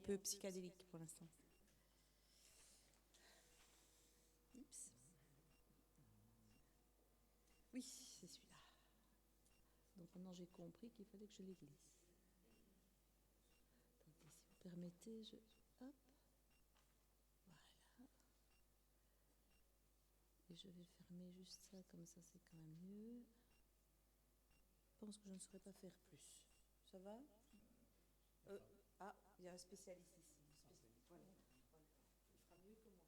peu psychédélique pour l'instant. Oups. Oui, c'est celui-là. Donc maintenant j'ai compris qu'il fallait que je les glisse. Attendez, si vous permettez, hop. Voilà. Et je vais fermer juste ça, comme ça c'est quand même mieux. Je pense que je ne saurais pas faire plus. Ça va? Ah, il y a un spécialiste ici. Voilà. Il fera mieux que moi.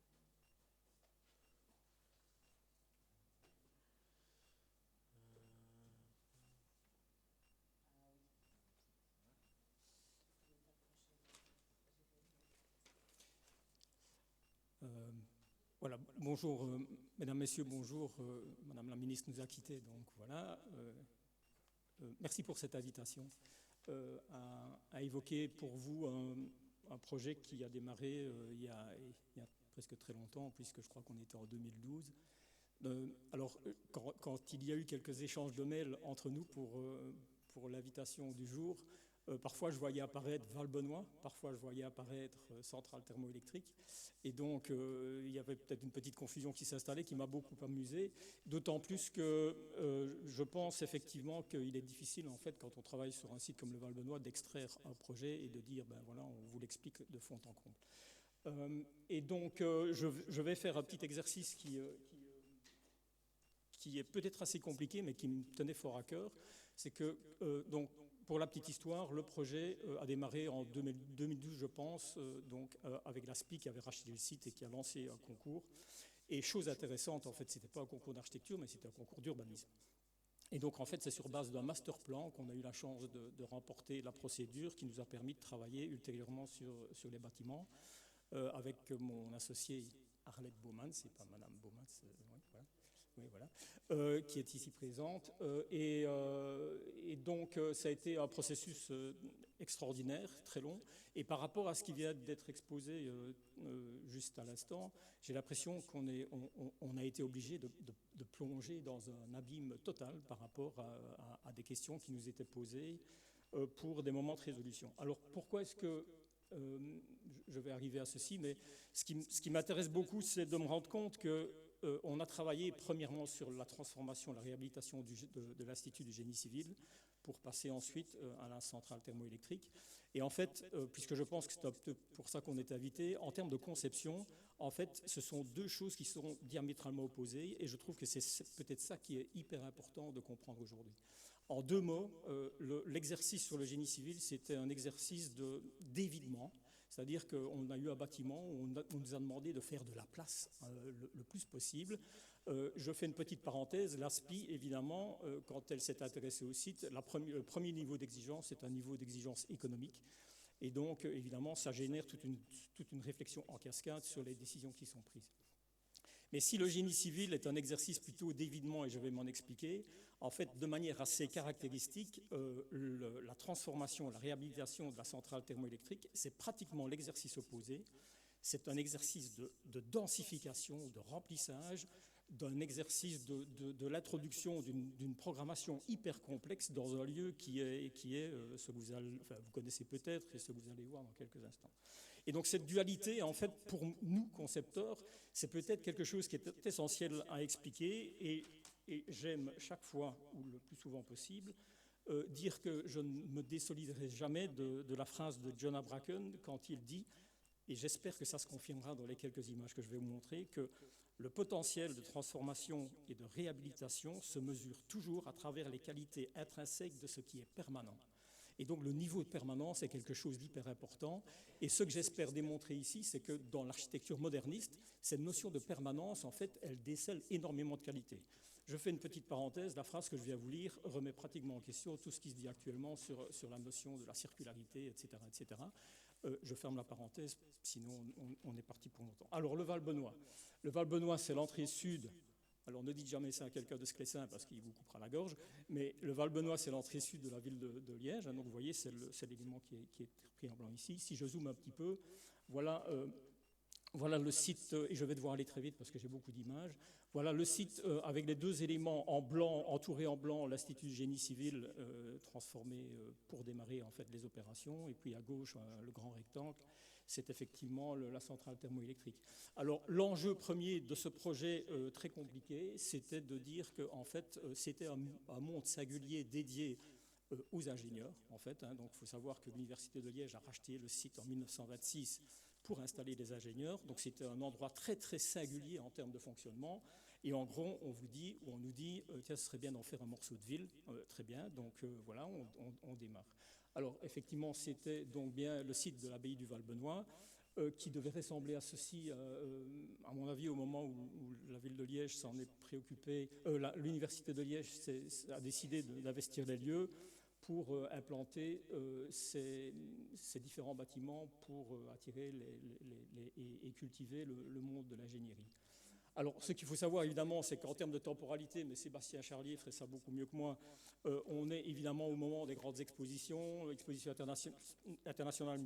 Voilà, bonjour, mesdames, messieurs, bonjour. Madame la ministre nous a quittés, donc voilà. Merci pour cette invitation à évoquer pour vous un projet qui a démarré il y a presque très longtemps, puisque je crois qu'on était en 2012. Alors, quand il y a eu quelques échanges de mails entre nous pour l'invitation du jour, parfois je voyais apparaître Val-Benoît, parfois je voyais apparaître centrale thermoélectrique, et donc il y avait peut-être une petite confusion qui s'installait, qui m'a beaucoup amusé, d'autant plus que je pense effectivement qu'il est difficile en fait quand on travaille sur un site comme le Val-Benoît d'extraire un projet et de dire ben voilà, on vous l'explique de fond en comble. Et donc je vais faire un petit exercice qui est peut-être assez compliqué, mais qui me tenait fort à cœur. C'est que, donc, pour la petite histoire, le projet a démarré en 2012, je pense, avec l'ASPI qui avait racheté le site et qui a lancé un concours. Et chose intéressante, en fait, ce n'était pas un concours d'architecture, mais c'était un concours d'urbanisme. Et donc, en fait, c'est sur base d'un master plan qu'on a eu la chance de remporter la procédure qui nous a permis de travailler ultérieurement sur les bâtiments avec mon associé Arlette Baumans, c'est pas Madame Baumans, ouais, voilà. Oui, voilà, qui est ici présente. Et donc, ça a été un processus extraordinaire, très long. Et par rapport à ce qui vient d'être exposé juste à l'instant, j'ai l'impression qu'on a été obligé de plonger dans un abîme total par rapport à des questions qui nous étaient posées pour des moments de résolution. Alors, pourquoi est-ce que je vais arriver à ceci, mais ce qui m'intéresse beaucoup, c'est de me rendre compte que on a travaillé premièrement sur la transformation, la réhabilitation de l'Institut du génie civil pour passer ensuite à la centrale thermoélectrique. Et en fait, puisque je pense que c'est un peu pour ça qu'on est invité, en termes de conception, en fait, ce sont deux choses qui sont diamétralement opposées et je trouve que c'est peut-être ça qui est hyper important de comprendre aujourd'hui. En deux mots, l'exercice sur le génie civil, c'était un exercice d'évidement. C'est-à-dire qu'on a eu un bâtiment où on nous a demandé de faire de la place le plus possible. Je fais une petite parenthèse. L'ASPI, évidemment, quand elle s'est intéressée au site, le premier niveau d'exigence, c'est un niveau d'exigence économique. Et donc, évidemment, ça génère toute une réflexion en cascade sur les décisions qui sont prises. Mais si le génie civil est un exercice plutôt d'évidement, et je vais m'en expliquer, en fait, de manière assez caractéristique, la transformation, la réhabilitation de la centrale thermoélectrique, c'est pratiquement l'exercice opposé. C'est un exercice de densification, de remplissage, d'un exercice de l'introduction d'une programmation hyper complexe dans un lieu qui est ce que vous connaissez peut-être et ce que vous allez voir dans quelques instants. Et donc cette dualité, en fait, pour nous, concepteurs, c'est peut-être quelque chose qui est essentiel à expliquer et j'aime chaque fois, ou le plus souvent possible, dire que je ne me désoliderai jamais de la phrase de John Bracken quand il dit, et j'espère que ça se confirmera dans les quelques images que je vais vous montrer, que le potentiel de transformation et de réhabilitation se mesure toujours à travers les qualités intrinsèques de ce qui est permanent. Et donc le niveau de permanence est quelque chose d'hyper important. Et ce que j'espère démontrer ici, c'est que dans l'architecture moderniste, cette notion de permanence, en fait, elle décèle énormément de qualité. Je fais une petite parenthèse, la phrase que je viens vous lire remet pratiquement en question tout ce qui se dit actuellement sur la notion de la circularité, etc. etc. Je ferme la parenthèse, sinon on est parti pour longtemps. Alors le Val-Benoît. Le Val-Benoît, c'est l'entrée sud. Alors ne dites jamais ça à quelqu'un de Sclessin parce qu'il vous coupera la gorge, mais le Val-Benoît, c'est l'entrée sud de la ville de Liège. Donc vous voyez, c'est l'élément qui est pris en blanc ici. Si je zoome un petit peu, voilà le site, et je vais devoir aller très vite parce que j'ai beaucoup d'images. Voilà le site avec les deux éléments en blanc, entouré en blanc, l'Institut du génie civil transformé pour démarrer en fait les opérations, et puis à gauche le grand rectangle. c'est effectivement la centrale thermoélectrique. Alors l'enjeu premier de ce projet très compliqué, c'était de dire que en fait, c'était un monde singulier dédié aux ingénieurs, en fait. Donc il faut savoir que l'Université de Liège a racheté le site en 1926 pour installer des ingénieurs. Donc c'était un endroit très très singulier en termes de fonctionnement. Et en gros, on nous dit, tiens, ce serait bien d'en faire un morceau de ville. Très bien, donc voilà, on démarre. Alors effectivement, c'était donc bien le site de l'abbaye du Val-Benoît, qui devait ressembler à ceci, à mon avis, au moment où la ville de Liège s'en est préoccupée, l'université de Liège a décidé d'investir les lieux pour implanter ces différents bâtiments pour attirer et cultiver le monde de l'ingénierie. Alors, ce qu'il faut savoir, évidemment, c'est qu'en termes de temporalité, mais Sébastien Charlier ferait ça beaucoup mieux que moi, on est évidemment au moment des grandes expositions, l'exposition internationale